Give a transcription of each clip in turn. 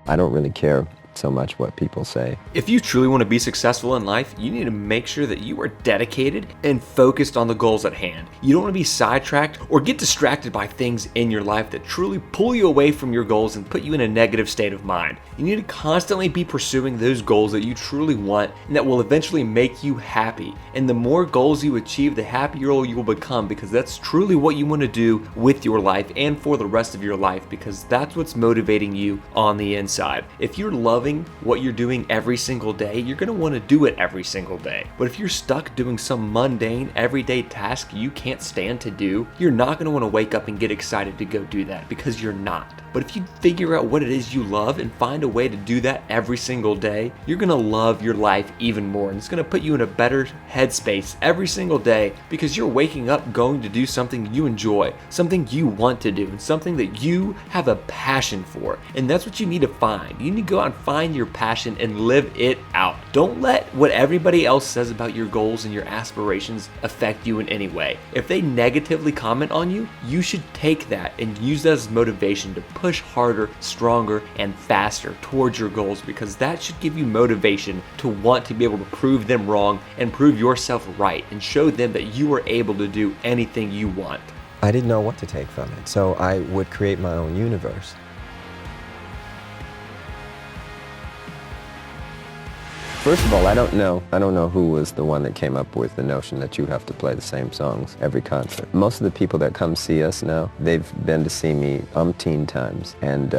I don't really care so much what people say. If you truly want to be successful in life, you need to make sure that you are dedicated and focused on the goals at hand. You don't want to be sidetracked or get distracted by things in your life that truly pull you away from your goals and put you in a negative state of mind. You need to constantly be pursuing those goals that you truly want and that will eventually make you happy. And the more goals you achieve, the happier you will become, because that's truly what you want to do with your life and for the rest of your life, because that's what's motivating you on the inside. If you're loving what you're doing every single day, you're going to want to do it every single day. But if you're stuck doing some mundane, everyday task you can't stand to do, you're not going to want to wake up and get excited to go do that, because you're not. But if you figure out what it is you love and find a way to do that every single day, you're going to love your life even more. And it's going to put you in a better headspace every single day, because you're waking up going to do something you enjoy, something you want to do, and something that you have a passion for. And that's what you need to find. You need to go out and find your passion and live it out. Don't let what everybody else says about your goals and your aspirations affect you in any way. If they negatively comment on you, you should take that and use that as motivation to push harder, stronger, and faster towards your goals, because that should give you motivation to want to be able to prove them wrong and prove yourself right and show them that you are able to do anything you want. I didn't know what to take from it, so I would create my own universe. First of all, I don't know who was the one that came up with the notion that you have to play the same songs every concert. Most of the people that come see us now, they've been to see me umpteen times, and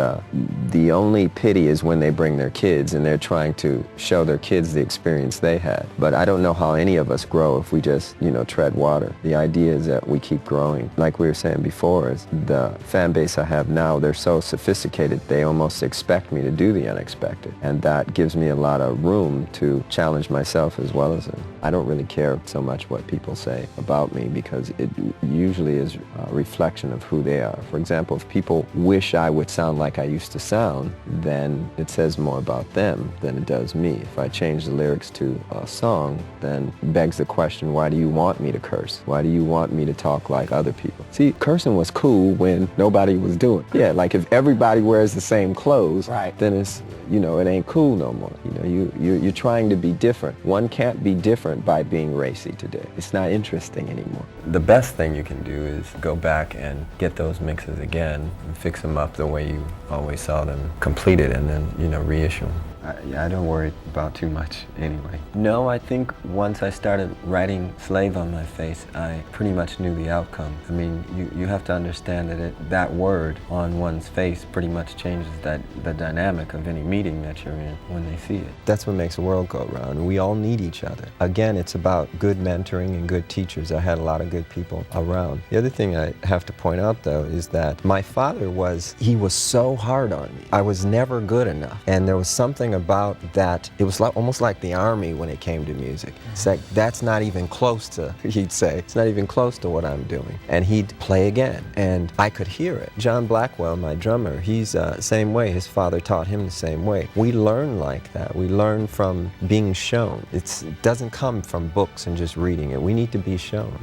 the only pity is when they bring their kids and they're trying to show their kids the experience they had. But I don't know how any of us grow if we just, tread water. The idea is that we keep growing. Like we were saying before, is the fan base I have now, they're so sophisticated, they almost expect me to do the unexpected, and that gives me a lot of room to challenge myself as well as them. I don't really care so much what people say about me, because it usually is a reflection of who they are. For example, if people wish I would sound like I used to sound, then it says more about them than it does me. If I change the lyrics to a song, then it begs the question, why do you want me to curse? Why do you want me to talk like other people? See, cursing was cool when nobody was doing it. Yeah, like if everybody wears the same clothes, right, then it's, it ain't cool no more. You're trying to be different. One can't be different by being racy today. It's not interesting anymore. The best thing you can do is go back and get those mixes again and fix them up the way you always saw them completed, and then, reissue them. I don't worry about too much anyway. No, I think once I started writing Slave on my face, I pretty much knew the outcome. I mean, you have to understand that that word on one's face pretty much changes the dynamic of any meeting that you're in when they see it. That's what makes the world go round, and we all need each other. Again, it's about good mentoring and good teachers. I had a lot of good people around. The other thing I have to point out, though, is that my father was so hard on me. I was never good enough, and there was something about that. It was almost like the army when it came to music. It's like, that's not even close to, he'd say, it's not even close to what I'm doing. And he'd play again, and I could hear it. John Blackwell, my drummer, he's the same way. His father taught him the same way. We learn like that. We learn from being shown. It doesn't come from books and just reading it. We need to be shown,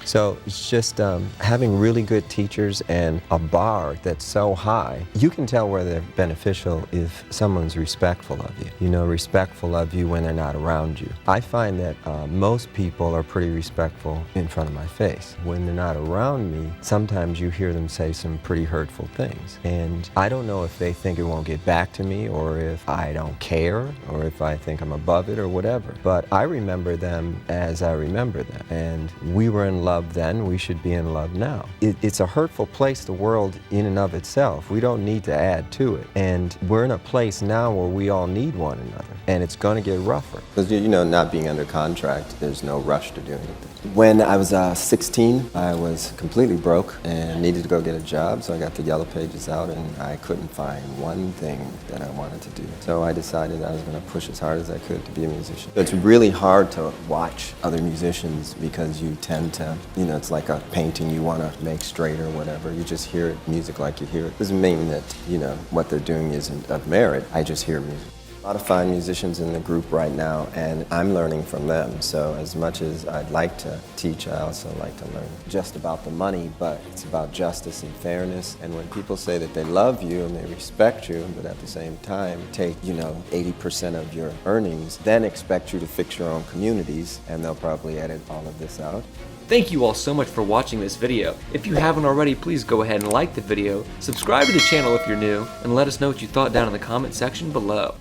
So it's just having really good teachers and a bar that's so high. You can tell whether they're beneficial if someone's respectful of you, respectful of you when they're not around you. I find that most people are pretty respectful in front of my face. When they're not around me, sometimes you hear them say some pretty hurtful things. And I don't know if they think it won't get back to me, or if I don't care, or if I think I'm above it or whatever. But I remember them as I remember them. And we were in love then, we should be in love now. It's a hurtful place, the world in and of itself. We don't need to add to it. And we're in a place now where we all need one another, and it's going to get rougher. Because, not being under contract, there's no rush to do anything. When I was 16, I was completely broke and needed to go get a job, so I got the Yellow Pages out, and I couldn't find one thing that I wanted to do. So I decided I was going to push as hard as I could to be a musician. It's really hard to watch other musicians, because you tend to, it's like a painting you want to make straight or whatever. You just hear it, music like you hear it. Doesn't mean that, what they're doing isn't of merit. I just hear music. A lot of fine musicians in the group right now, and I'm learning from them. So as much as I'd like to teach, I also like to learn just about the money, but it's about justice and fairness. And when people say that they love you and they respect you, but at the same time take, 80% of your earnings, then expect you to fix your own communities, and they'll probably edit all of this out. Thank you all so much for watching this video. If you haven't already, please go ahead and like the video, subscribe to the channel if you're new, and let us know what you thought down in the comment section below.